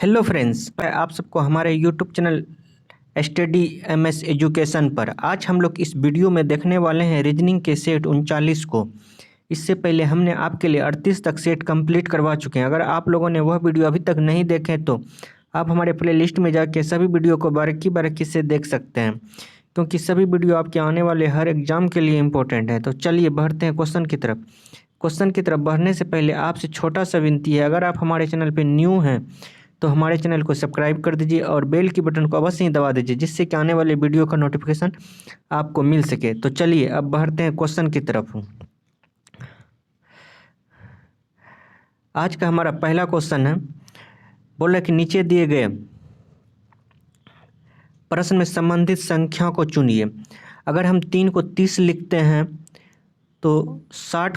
Hello friends, मैं आप सबको हमारे YouTube channel study MS education पर आज हम लोग इस वीडियो में देखने वाले हैं रीजनिंग के सेट 39 को। इससे पहले हमने आपके लिए 38 तक सेट कंप्लीट करवा चुके हैं। अगर आप लोगों ने वह वीडियो अभी तक नहीं देखे तो आप हमारे प्लेलिस्ट में जाके सभी वीडियो को बारीकी बारीकी से देख सकते हैं, क्योंकि सभी वीडियो आपके आने वाले हर एग्जाम के लिए इम्पोर्टेंट है। तो चलिए बढ़ते हैं क्वेश्चन की तरफ। क्वेश्चन की तरफ बढ़ने से पहले आपसे छोटा सा विनती है, अगर आप हमारे चैनल पर न्यू हैं तो हमारे चैनल को सब्सक्राइब कर दीजिए और बेल की बटन को अवश्य ही दबा दीजिए, जिससे कि आने वाले वीडियो का नोटिफिकेशन आपको मिल सके। तो चलिए अब बढ़ते हैं क्वेश्चन की तरफ। आज का हमारा पहला क्वेश्चन है, बोला कि नीचे दिए गए प्रश्न में संबंधित संख्या को चुनिए। अगर हम 3 को 30 लिखते हैं तो 7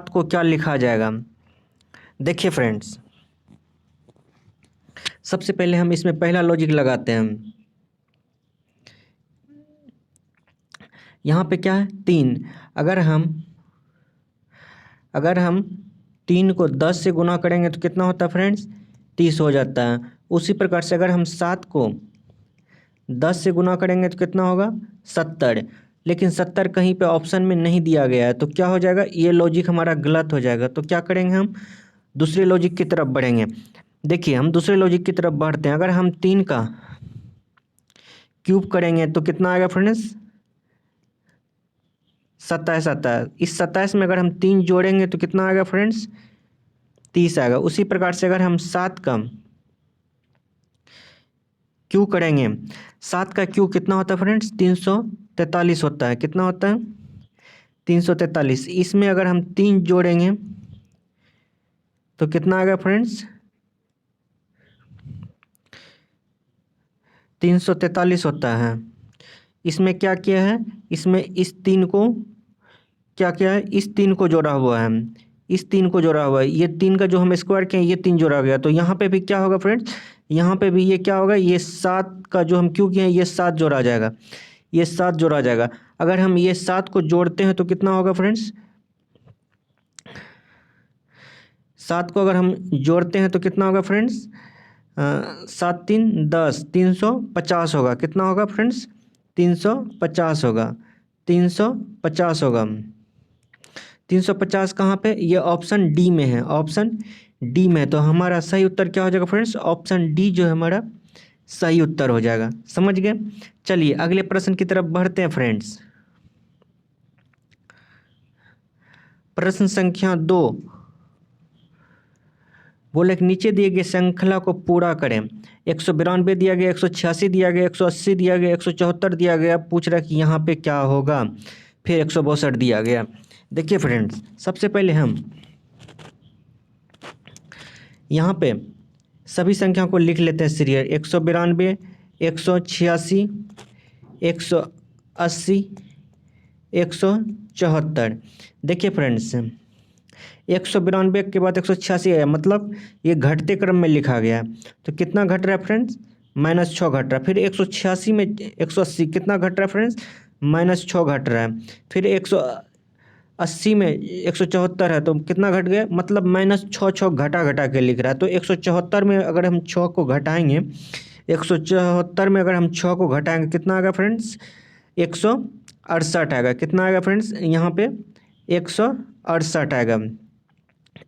को क्या लिखा जाएगा। देखिए फ्रेंड्स, सबसे पहले हम इसमें पहला लॉजिक लगाते हैं। यहाँ पे क्या है 3। अगर हम 3 को 10 से गुना करेंगे तो कितना होता है फ्रेंड्स, 30 हो जाता है। उसी प्रकार से अगर हम 7 को 10 से गुना करेंगे तो कितना होगा 70। लेकिन 70 कहीं पे ऑप्शन में नहीं दिया गया है, तो क्या हो जाएगा, ये लॉजिक हमारा गलत हो जाएगा। तो क्या करेंगे, हम दूसरे लॉजिक की तरफ बढ़ेंगे। देखिए हम दूसरे लॉजिक की तरफ बढ़ते हैं। अगर हम 3 का क्यूब करेंगे तो कितना आएगा फ्रेंड्स, 27। इस 27 में अगर हम 3 जोड़ेंगे तो कितना आएगा फ्रेंड्स, 30 आएगा। उसी प्रकार से अगर हम 7 का क्यू करेंगे, 7 का क्यू कितना होता है फ्रेंड्स, 343 होता है। कितना होता है, 343। इसमें अगर हम 3 जोड़ेंगे तो कितना आएगा फ्रेंड्स, 343 होता है। इसमें क्या किया है, इसमें इस 3 को क्या किया है, इस 3 को जोड़ा हुआ है, इस 3 को जोड़ा हुआ है। ये 3 का जो हम स्क्वायर किए ये 3 जोड़ा गया। तो यहाँ पे भी क्या होगा फ्रेंड्स, यहाँ पे भी ये क्या होगा, ये 7 का जो हम क्यों किए हैं ये 7 जोड़ा जाएगा, ये 7 जोड़ा जाएगा। अगर हम ये 7 को जोड़ते हैं तो कितना होगा फ्रेंड्स, 7 को अगर हम जोड़ते हैं तो कितना होगा फ्रेंड्स, 7 3 10, 350 होगा। कितना होगा फ्रेंड्स, 350 होगा, 350 होगा। 350 कहाँ पे, ये ऑप्शन डी में है, ऑप्शन डी में। तो हमारा सही उत्तर क्या हो जाएगा फ्रेंड्स, ऑप्शन डी जो है हमारा सही उत्तर हो जाएगा। समझ गए। चलिए अगले प्रश्न की तरफ बढ़ते हैं फ्रेंड्स। प्रश्न संख्या 2, बोले कि नीचे दिए गए श्रृंखला को पूरा करें। 192 दिया गया, 186 दिया गया, 180 दिया गया, 174 दिया गया। पूछ रहा है कि यहाँ पे क्या होगा। फिर 162 दिया गया। देखिए फ्रेंड्स, सबसे पहले हम यहाँ पे सभी संख्या को लिख लेते हैं सीरियल। 192, 186, 180, 174। देखिए फ्रेंड्स, 192 के बाद 186 है, मतलब ये घटते क्रम में लिखा गया है। तो कितना घट रहा है फ्रेंड्स, -6 घट रहा है। फिर 186 में 180 कितना घट रहा है फ्रेंड्स, -6 घट रहा है। फिर 180 में 174 है तो कितना घट गया, मतलब -6 घटा घटा के लिख रहा है। तो 174 में अगर हम 6 को घटाएंगे, 174 में अगर हम 6 को घटाएंगे कितना आएगा फ्रेंड्स, 168 आएगा। कितना आएगा फ्रेंड्स, यहाँ पे 168 आएगा।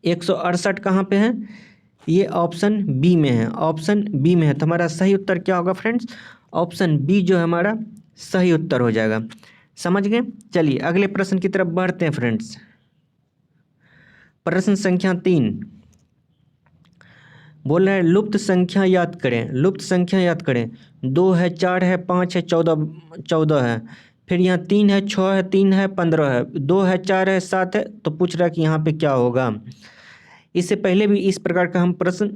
168 कहाँ पे है, ये ऑप्शन बी में है, ऑप्शन बी में है। तो हमारा सही उत्तर क्या होगा फ्रेंड्स, ऑप्शन बी जो है हमारा सही उत्तर हो जाएगा। समझ गए। चलिए अगले प्रश्न की तरफ बढ़ते हैं फ्रेंड्स। प्रश्न संख्या 3, बोल रहा है लुप्त संख्या याद करें। लुप्त संख्या याद करें, 2 है, 4 है, 5 है, 14 है। फिर यहाँ 3 है, 6 है, 3 है, 15 है, 2 है, 4 है, 7 है। तो पूछ रहा है कि यहाँ पे क्या होगा। इससे पहले भी इस प्रकार का हम प्रश्न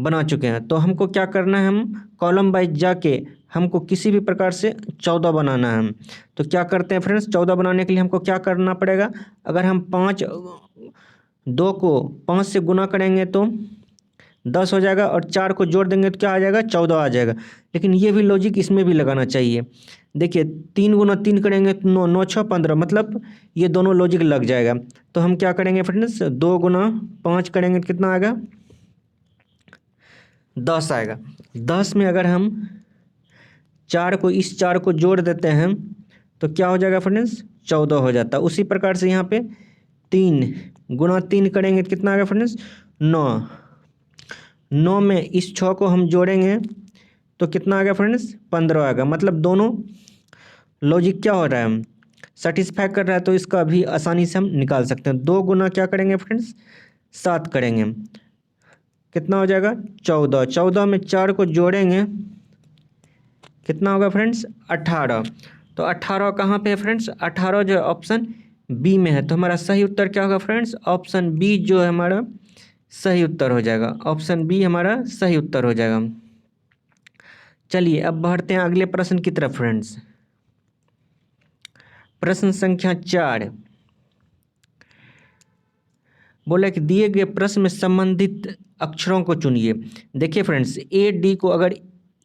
बना चुके हैं। तो हमको क्या करना है, हम कॉलम वाइज जाके हमको किसी भी प्रकार से 14 बनाना है। तो क्या करते हैं फ्रेंड्स, 14 बनाने के लिए हमको क्या करना पड़ेगा, अगर हम 2 को 5 से गुना करेंगे तो 10 हो जाएगा, और 4 को जोड़ देंगे तो क्या आ जाएगा, 14 आ जाएगा। लेकिन ये भी लॉजिक इसमें भी लगाना चाहिए। देखिए 3 गुना 3 करेंगे तो 9, 9 6 15, मतलब ये दोनों लॉजिक लग जाएगा। तो हम क्या करेंगे फ्रेंड्स, 2 गुना 5 करेंगे तो कितना आएगा, 10 आएगा। 10 में अगर हम 4 को, इस 4 को जोड़ देते हैं तो क्या हो जाएगा फ्रेंड्स, 14 हो जाता है। उसी प्रकार से यहाँ पे 3 गुना 3 करेंगे तो कितना आएगा फ्रेंड्स, 9। 9 में इस 6 को हम जोड़ेंगे तो कितना आ गया फ्रेंड्स, 15 आएगा। मतलब दोनों लॉजिक क्या हो रहा है, सेटिस्फाई कर रहा है, तो इसका भी आसानी से हम निकाल सकते हैं। 2 गुना क्या करेंगे फ्रेंड्स, 7 करेंगे, कितना हो जाएगा, 14। 14 में 4 को जोड़ेंगे कितना होगा फ्रेंड्स, 18। तो 18 कहाँ पे है फ्रेंड्स, 18 जो है ऑप्शन बी में है। तो हमारा सही उत्तर क्या होगा फ्रेंड्स, ऑप्शन बी जो है हमारा सही उत्तर हो जाएगा। ऑप्शन बी हमारा सही उत्तर हो जाएगा। चलिए अब बढ़ते हैं अगले प्रश्न की तरफ फ्रेंड्स। प्रश्न संख्या 4 बोला कि दिए गए प्रश्न में संबंधित अक्षरों को चुनिए। देखिए फ्रेंड्स, ए डी को अगर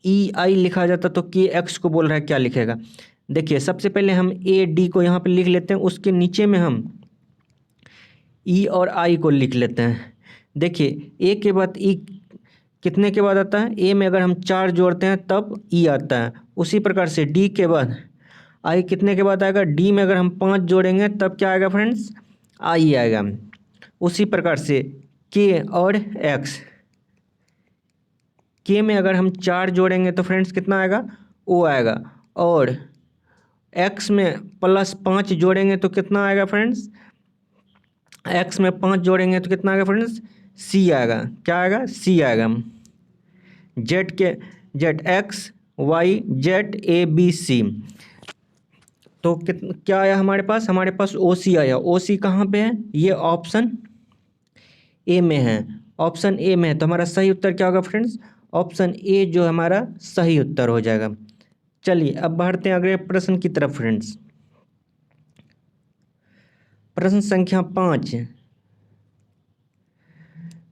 ई आई लिखा जाता तो के एक्स को बोल रहा है क्या लिखेगा। देखिए सबसे पहले हम ए डी को यहाँ पे लिख लेते हैं, उसके नीचे में हम ई और आई को लिख लेते हैं। देखिए ए के बाद ई कितने के बाद आता है, ए में अगर हम 4 जोड़ते हैं तब ई आता है। उसी प्रकार से डी के बाद आई कितने के बाद आएगा, डी में अगर हम 5 जोड़ेंगे तब क्या आएगा फ्रेंड्स, आई आएगा। उसी प्रकार से के और एक्स, के में अगर हम 4 जोड़ेंगे तो फ्रेंड्स कितना आएगा, ओ आएगा। और एक्स में +5 जोड़ेंगे तो कितना आएगा फ्रेंड्स, एक्स में 5 जोड़ेंगे तो कितना आएगा फ्रेंड्स, सी आएगा। क्या आएगा, सी आएगा। जेड के Z X Y Z A B C, तो क्या आया हमारे पास ओ सी आया। ओ सी कहाँ पे है, ये ऑप्शन ए में है, ऑप्शन ए में है। तो हमारा सही उत्तर क्या होगा फ्रेंड्स, ऑप्शन ए जो हमारा सही उत्तर हो जाएगा। चलिए अब बढ़ते हैं अगले प्रश्न की तरफ फ्रेंड्स। प्रश्न संख्या 5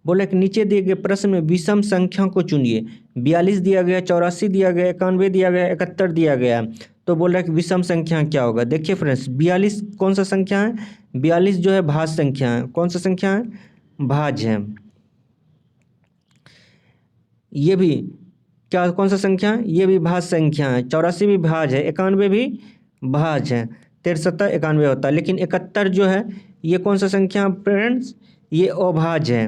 बोले कि नीचे दिए गए प्रश्न में विषम संख्या को चुनिए। 42 दिया गया, 84 दिया गया, 91 दिया गया, 71 दिया गया। तो बोल रहा है कि विषम संख्या क्या होगा। देखिए फ्रेंड्स, 42 कौन सा संख्या है, 42 जो है भाज्य संख्या है। कौन सा संख्या है, भाज्य है। ये भी क्या, कौन सा संख्या है, ये भी भाज्य संख्या है। 84 भी भाज्य है, 91 भी भाज्य है, 63 91 होता है। लेकिन 71 जो है ये कौन सा संख्या फ्रेंड्स, ये अभाज्य है।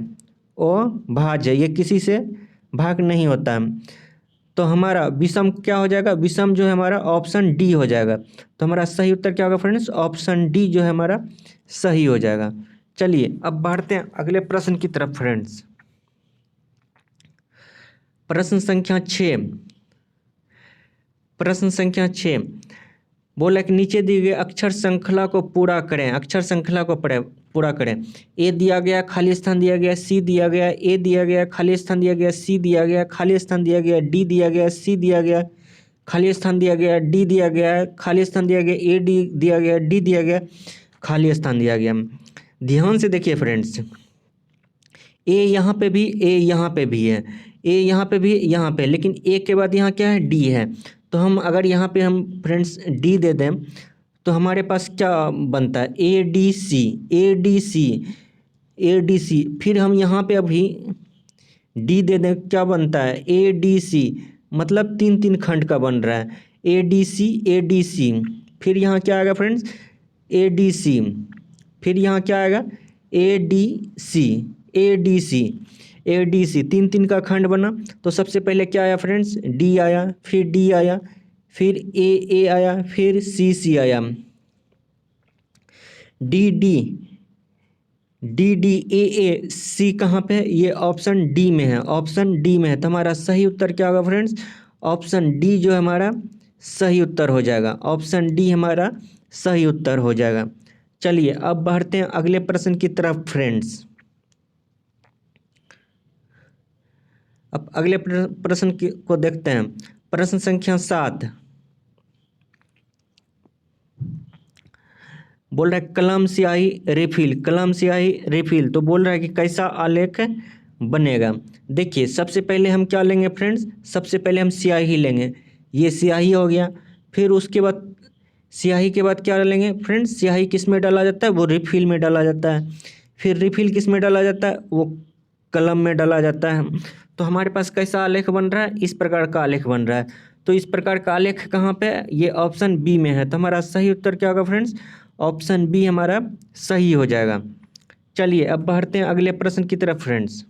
अभाज्य, ये किसी से भाग नहीं होता है। तो हमारा विषम क्या हो जाएगा, विषम जो है हमारा ऑप्शन डी हो जाएगा। तो हमारा सही उत्तर क्या होगा फ्रेंड्स, ऑप्शन डी जो है हमारा सही हो जाएगा। चलिए अब बढ़ते हैं अगले प्रश्न की तरफ फ्रेंड्स। प्रश्न संख्या 6, प्रश्न संख्या 6 बोला कि नीचे दिए गए अक्षर श्रृंखला को पूरा करें। अक्षर श्रृंखला को पूरा करें। ए दिया गया, खाली स्थान दिया गया, सी दिया गया, ए दिया गया, खाली स्थान दिया गया, सी दिया गया, खाली स्थान दिया गया, डी दिया गया, सी दिया गया, खाली स्थान दिया गया, डी दिया गया, खाली स्थान दिया गया, ए डी दिया गया, डी दिया गया, खाली स्थान दिया गया। ध्यान से देखिए फ्रेंड्स, ए यहाँ पे भी, ए यहाँ पे भी है, ए यहाँ पे भी, यहाँ पे, लेकिन ए के बाद यहाँ क्या है, डी है। तो हम अगर यहाँ पे हम फ्रेंड्स डी दे दें तो हमारे पास क्या बनता है, A D C, A D C, A D C. फिर हम यहाँ पे अभी डी दे दें, क्या बनता है, ए डी सी। मतलब 3 खंड का बन रहा है, A D C, A D C. फिर यहाँ क्या आएगा फ्रेंड्स, ए डी सी। फिर यहाँ क्या आएगा, A D C, A D C, A D C. 3 का खंड बना। तो सबसे पहले क्या आया फ्रेंड्स, डी आया, फिर डी आया, फिर ए आया, फिर सी आया। D D D D A C कहाँ पे है, ये ऑप्शन डी में है, ऑप्शन डी में है। तो हमारा सही उत्तर क्या होगा फ्रेंड्स, ऑप्शन डी जो हमारा सही उत्तर हो जाएगा। ऑप्शन डी हमारा सही उत्तर हो जाएगा। चलिए अब बढ़ते हैं अगले प्रश्न की तरफ फ्रेंड्स। अब अगले प्रश्न को देखते हैं। प्रश्न संख्या 7 बोल रहा है कलम स्याही रिफिल, कलम स्याही रिफिल। तो बोल रहा है कि कैसा आलेख बनेगा। देखिए सबसे पहले हम क्या लेंगे फ्रेंड्स, सबसे पहले हम स्याही लेंगे, ये स्याही हो गया। फिर उसके बाद स्याही के बाद क्या लेंगे फ्रेंड्स, स्याही किस में डाला जाता है, वो रिफिल में डाला जाता है। फिर रिफिल किस में डाला जाता है, वो कलम में डाला जाता है। तो हमारे पास कैसा आलेख बन रहा है, इस प्रकार का आलेख बन रहा है। तो इस प्रकार का आलेख कहाँ पे है, ये ऑप्शन बी में है। तो हमारा सही उत्तर क्या होगा फ्रेंड्स, ऑप्शन बी हमारा सही हो जाएगा। चलिए अब बढ़ते हैं अगले प्रश्न की तरफ फ्रेंड्स।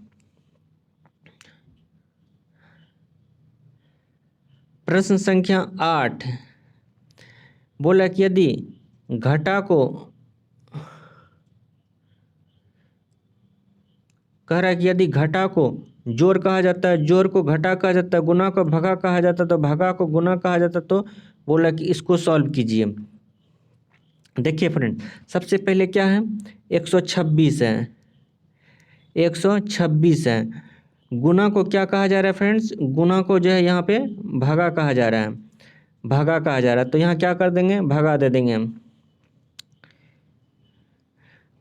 प्रश्न संख्या 8 बोला कि यदि घटा को, कह रहा है कि यदि घटा को जोड़ कहा जाता है, जोड़ को घटा कहा जाता है, गुना को भगा कहा जाता है, तो भगा को गुना कहा जाता है, तो बोला कि इसको सॉल्व कीजिए। देखिए फ्रेंड, सबसे पहले क्या है, 126 है, 126 है। गुना को क्या कहा जा रहा है फ्रेंड्स, गुना को जो है यहाँ पे भगा कहा जा रहा है, भगा कहा जा रहा है। तो यहाँ क्या कर देंगे, भगा दे देंगे हम।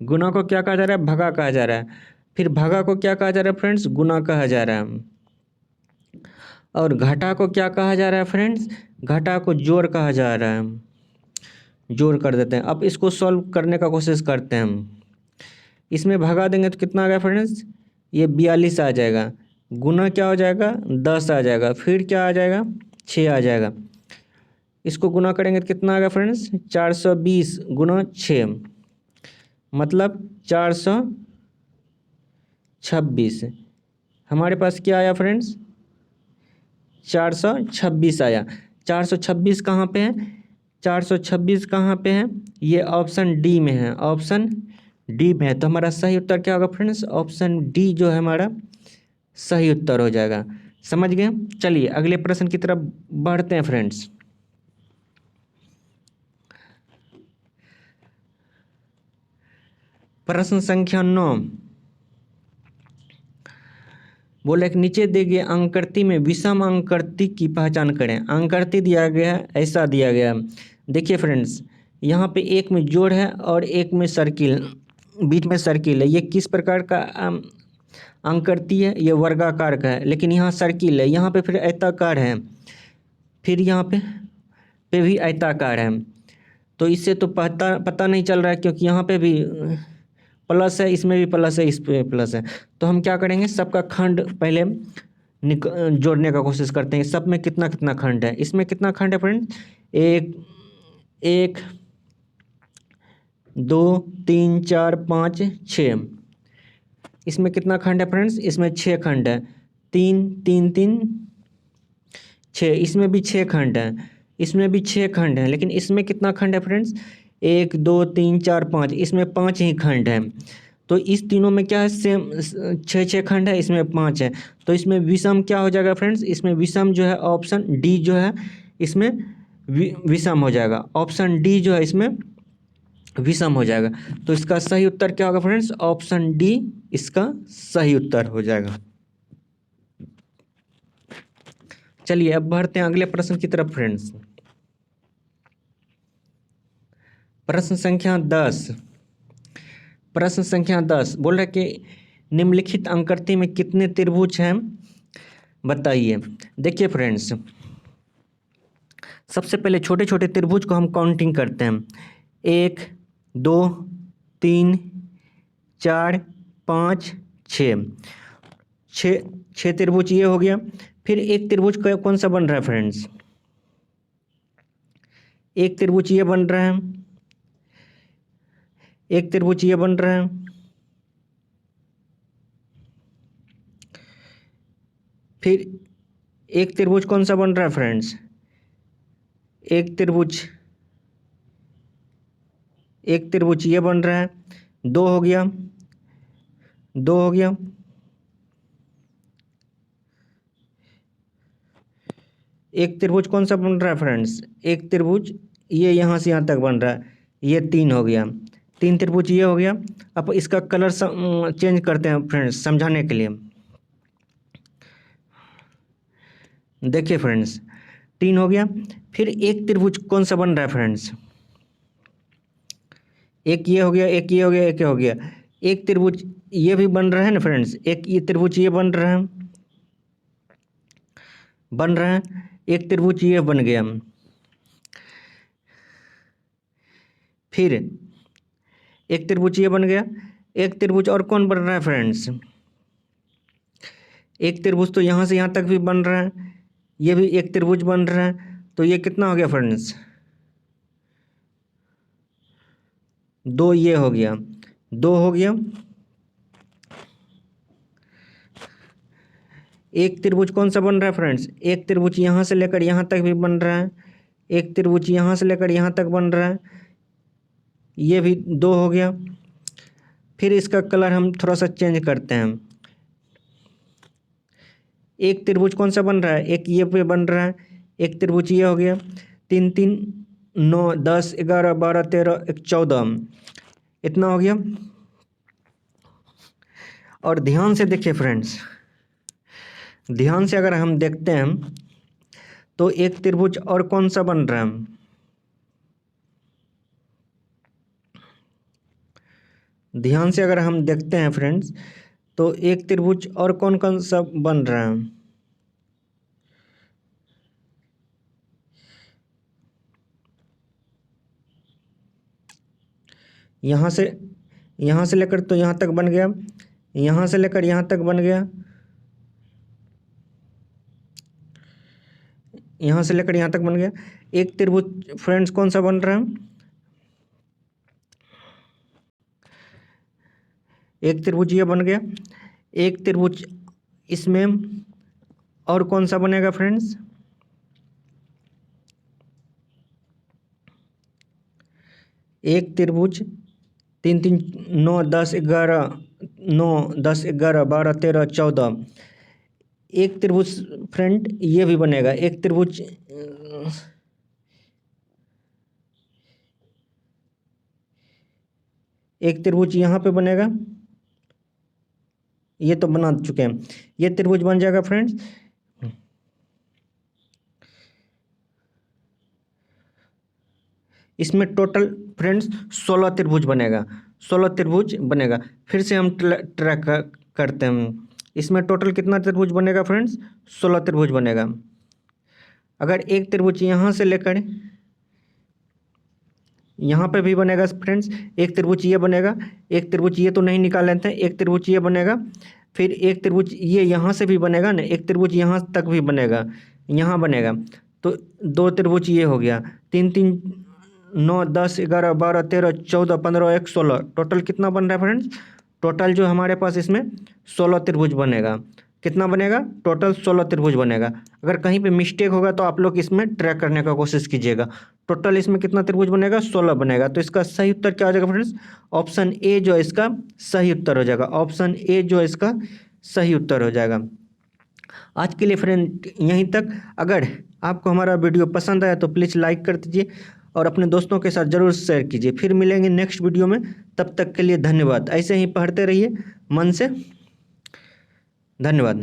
गुना को क्या कहा जा रहा है, भगा कहा जा रहा है। फिर भगा को क्या कहा जा रहा है फ्रेंड्स, गुना कहा जा रहा है। और घटा को क्या कहा जा रहा है फ्रेंड्स, घटा को जोड़ कहा जा रहा है, जोड़ कर देते हैं। अब इसको सॉल्व करने का कोशिश करते हैं हम। इसमें भगा देंगे तो कितना आ गया फ्रेंड्स, ये 42 आ जाएगा। गुना क्या हो जाएगा, 10 आ जाएगा। फिर क्या आ जाएगा, 6 आ जाएगा। इसको गुना करेंगे तो कितना आ गया फ्रेंड्स, 420 गुना 6 मतलब 426। हमारे पास क्या आया फ्रेंड्स, 426 आया। 426 कहाँ पे है, 426 कहाँ पे है, ये ऑप्शन डी में है, ऑप्शन डी में है। तो हमारा सही उत्तर क्या होगा फ्रेंड्स, ऑप्शन डी जो है हमारा सही उत्तर हो जाएगा। समझ गए। चलिए अगले प्रश्न की तरफ बढ़ते हैं फ्रेंड्स। प्रश्न संख्या 9 बोले कि नीचे दिए गए अंककृति में विषम अंककृति की पहचान करें। अंककृति दिया गया है, ऐसा दिया गया है। देखिए फ्रेंड्स, यहाँ पे एक में जोड़ है और एक में सर्किल, बीच में सर्किल है। ये किस प्रकार का अंककृति है, ये वर्गाकार का है, लेकिन यहाँ सर्किल है। यहाँ पे फिर आयताकार है, फिर यहाँ पे भी आयताकार है। तो इससे तो पता नहीं चल रहा है, क्योंकि यहाँ पे भी प्लस है, इसमें भी प्लस है, इस पे प्लस है। तो हम क्या करेंगे, सबका खंड पहले जोड़ने का कोशिश करते हैं। सब में कितना कितना खंड है, इसमें कितना खंड है फ्रेंड, 1 1 2 3 4 5 6। इसमें कितना खंड है फ्रेंड्स, इसमें 6 खंड है, 3 3 3 6। इसमें भी 6 खंड है, इसमें भी 6 खंड है, लेकिन इसमें कितना खंड है फ्रेंड्स, 1 2 3 4 5। इसमें 5 ही खंड है। तो इस तीनों में क्या है, सेम 6 खंड है, इसमें 5 है। तो इसमें विषम क्या हो जाएगा फ्रेंड्स, इसमें विषम जो है ऑप्शन डी जो है इसमें विषम हो जाएगा। ऑप्शन डी जो है इसमें विषम हो जाएगा। तो इसका सही उत्तर क्या होगा फ्रेंड्स, ऑप्शन डी इसका सही उत्तर हो जाएगा। चलिए अब बढ़ते हैं अगले प्रश्न की तरफ फ्रेंड्स। प्रश्न संख्या 10, प्रश्न संख्या 10 बोल रहा है कि निम्नलिखित अंककृति में कितने त्रिभुज हैं, बताइए। देखिए फ्रेंड्स, सबसे पहले छोटे छोटे त्रिभुज को हम काउंटिंग करते हैं। 1 2 3 4 5 6, 6 त्रिभुज ये हो गया। फिर एक त्रिभुज कौन सा बन रहा है फ्रेंड्स, एक त्रिभुज ये बन रहा है, एक त्रिभुज ये बन रहा है। फिर एक त्रिभुज कौन सा बन रहा है फ्रेंड्स, एक त्रिभुज ये बन रहा है। 2 हो गया, 2 हो गया। एक त्रिभुज कौन सा बन रहा है फ्रेंड्स, एक त्रिभुज ये यहाँ से यहाँ तक बन रहा है, ये 3 हो गया। 3 त्रिभुज ये हो गया। अब इसका कलर चेंज करते हैं फ्रेंड्स समझाने के लिए। देखिए फ्रेंड्स, 3 हो गया। फिर एक त्रिभुज कौन सा बन रहा है फ्रेंड्स, एक ये हो गया, एक ये हो गया, एक ये हो गया। एक त्रिभुज ये भी बन रहा है ना फ्रेंड्स, एक ये त्रिभुज ये बन रहा है, बन रहा है। एक त्रिभुज ये बन गया। फिर एक त्रिभुज ये बन गया। एक त्रिभुज और कौन बन रहा है फ्रेंड्स, एक त्रिभुज तो यहाँ से यहाँ तक भी बन रहा है, ये भी एक त्रिभुज बन रहा है। तो ये कितना हो गया फ्रेंड्स, 2 ये हो गया, 2 हो गया। एक त्रिभुज कौन सा बन रहा है फ्रेंड्स, एक त्रिभुज यहाँ से लेकर यहाँ तक भी बन रहा है, एक त्रिभुज यहाँ से लेकर यहाँ तक बन रहा है, ये भी 2 हो गया। फिर इसका कलर हम थोड़ा सा चेंज करते हैं। एक त्रिभुज कौन सा बन रहा है, एक ये पे बन रहा है, एक त्रिभुज ये हो गया, 3 3 9 10 11 12 13 14, इतना हो गया। और ध्यान से देखिए फ्रेंड्स, ध्यान से अगर हम देखते हैं तो एक त्रिभुज और कौन सा बन रहा है, ध्यान से अगर हम देखते हैं फ्रेंड्स तो एक त्रिभुज और कौन कौन सा बन रहा है, यहाँ से लेकर तो यहाँ तक बन गया, यहाँ से लेकर यहाँ तक बन गया, यहाँ से लेकर यहाँ तक बन गया। एक त्रिभुज फ्रेंड्स कौन सा बन रहा है, एक त्रिभुज ये बन गया। एक त्रिभुज इसमें और कौन सा बनेगा फ्रेंड्स, एक त्रिभुज 3 3 9 10 11 9 10 11 12 13 14, एक त्रिभुज फ्रेंड ये भी बनेगा। एक त्रिभुज एक त्रिभुज यहाँ पे बनेगा, ये तो बना चुके हैं, ये त्रिभुज बन जाएगा फ्रेंड्स। इसमें टोटल फ्रेंड्स 16 त्रिभुज बनेगा, 16 त्रिभुज बनेगा। फिर से हम ट्रैक करते हैं, इसमें टोटल कितना त्रिभुज बनेगा फ्रेंड्स, 16 त्रिभुज बनेगा। अगर एक त्रिभुज यहाँ से लेकर यहाँ पे भी बनेगा फ्रेंड्स, एक त्रिभुज ये बनेगा, एक त्रिभुज ये तो नहीं निकाल लेते हैं, एक त्रिभुज ये बनेगा, फिर एक त्रिभुज ये यहाँ से भी बनेगा ना, एक त्रिभुज यहाँ तक भी बनेगा, यहाँ बनेगा। तो 2 त्रिभुज ये हो गया, 3 3 9 10 11 12 13 14 15 1 16, टोटल कितना बन रहा है फ्रेंड्स, टोटल जो हमारे पास इसमें 16 त्रिभुज बनेगा। कितना बनेगा, टोटल 16 त्रिभुज बनेगा। अगर कहीं पे मिस्टेक होगा तो आप लोग इसमें ट्रैक करने का कोशिश कीजिएगा। टोटल इसमें कितना त्रिभुज बनेगा, 16 बनेगा। तो इसका सही उत्तर क्या हो जाएगा फ्रेंड्स, ऑप्शन ए जो है इसका सही उत्तर हो जाएगा, ऑप्शन ए जो है इसका सही उत्तर हो जाएगा। आज के लिए फ्रेंड यहीं तक। अगर आपको हमारा वीडियो पसंद आया तो प्लीज़ लाइक कर दीजिए और अपने दोस्तों के साथ ज़रूर शेयर कीजिए। फिर मिलेंगे नेक्स्ट वीडियो में, तब तक के लिए धन्यवाद। ऐसे ही पढ़ते रहिए मन से, धन्यवाद।